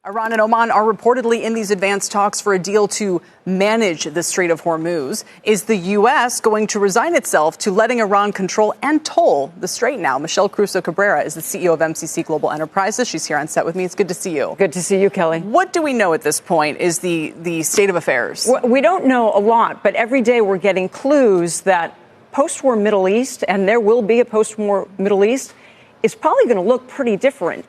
Iran and Oman are reportedly in these advanced talks for a deal to manage the Strait of Hormuz. Is the U.S. going to resign itself to letting Iran control and toll the strait now? Michelle Caruso Cabrera is the CEO of MCC Global Enterprises. She's here on set with me. It's good to see you. Good to see you, Kelly. What do we know at this point is the state of affairs? We don't know a lot, but every day we're getting clues that post-war Middle East, and there will be a post-war Middle East, is probably going to look pretty different.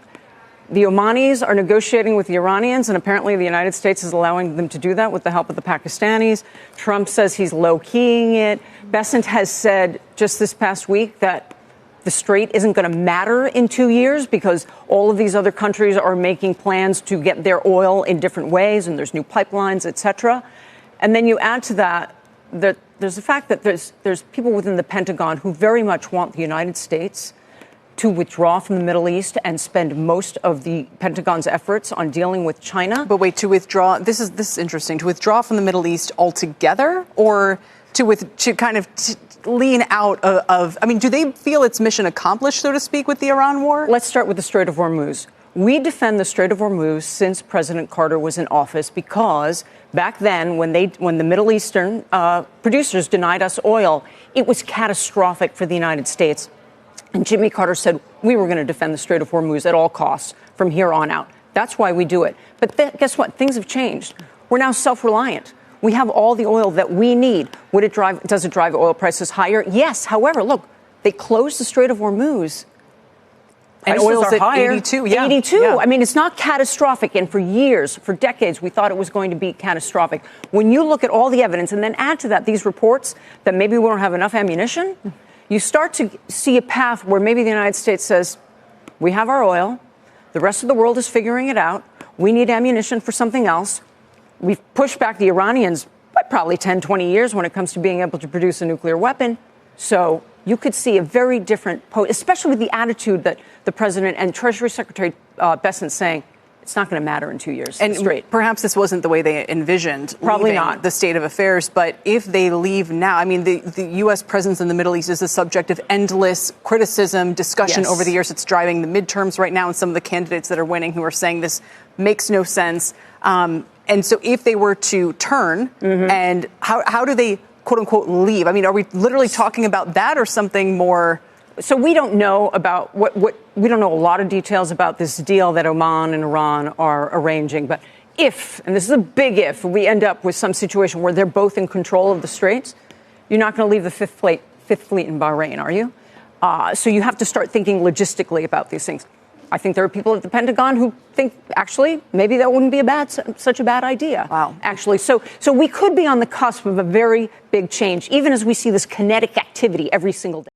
The Omanis are negotiating with the Iranians, and apparently the United States is allowing them to do that with the help of the Pakistanis. Trump says he's low-keying it. Bessent has said just this past week that the strait isn't going to matter in 2 years because all of these other countries are making plans to get their oil in different ways, and there's new pipelines, et cetera. And then you add to that there's the fact that there's people within the Pentagon who very much want the United States to withdraw from the Middle East and spend most of the Pentagon's efforts on dealing with China. But wait, to withdraw, this is interesting, to withdraw from the Middle East altogether, or to kind of lean out of, I mean, do they feel its mission accomplished, so to speak, with the Iran war? Let's start with the Strait of Hormuz. We defend the Strait of Hormuz since President Carter was in office because back then, when the Middle Eastern producers denied us oil, it was catastrophic for the United States. And Jimmy Carter said we were going to defend the Strait of Hormuz at all costs from here on out. That's why we do it. But guess what? Things have changed. We're now self-reliant. We have all the oil that we need. Does it drive oil prices higher? Yes. However, look, they closed the Strait of Hormuz. And oil's at 82. Yeah. 82. Yeah. I mean, it's not catastrophic. And for years, for decades, we thought it was going to be catastrophic. When you look at all the evidence and then add to that these reports that maybe we don't have enough ammunition, you start to see a path where maybe the United States says, we have our oil. The rest of the world is figuring it out. We need ammunition for something else. We've pushed back the Iranians by probably 10, 20 years when it comes to being able to produce a nuclear weapon. So you could see a very different, especially with the attitude that the president and Treasury Secretary Bessent saying, it's not going to matter in 2 years. And straight. Perhaps this wasn't the way they envisioned Probably not the state of affairs. But if they leave now, I mean, the U.S. presence in the Middle East is the subject of endless criticism, discussion over the years. It's driving the midterms right now, and some of the candidates that are winning who are saying this makes no sense. And so if they were to turn, and how do they, quote unquote, leave? I mean, are we literally talking about that or something more? So we don't know about we don't know a lot of details about this deal that Oman and Iran are arranging. But if, and this is a big if, we end up with some situation where they're both in control of the straits, you're not going to leave the Fifth Fleet in Bahrain, are you? So you have to start thinking logistically about these things. I think there are people at the Pentagon who think, actually, maybe that wouldn't be such a bad idea. Wow. Actually, so we could be on the cusp of a very big change, even as we see this kinetic activity every single day.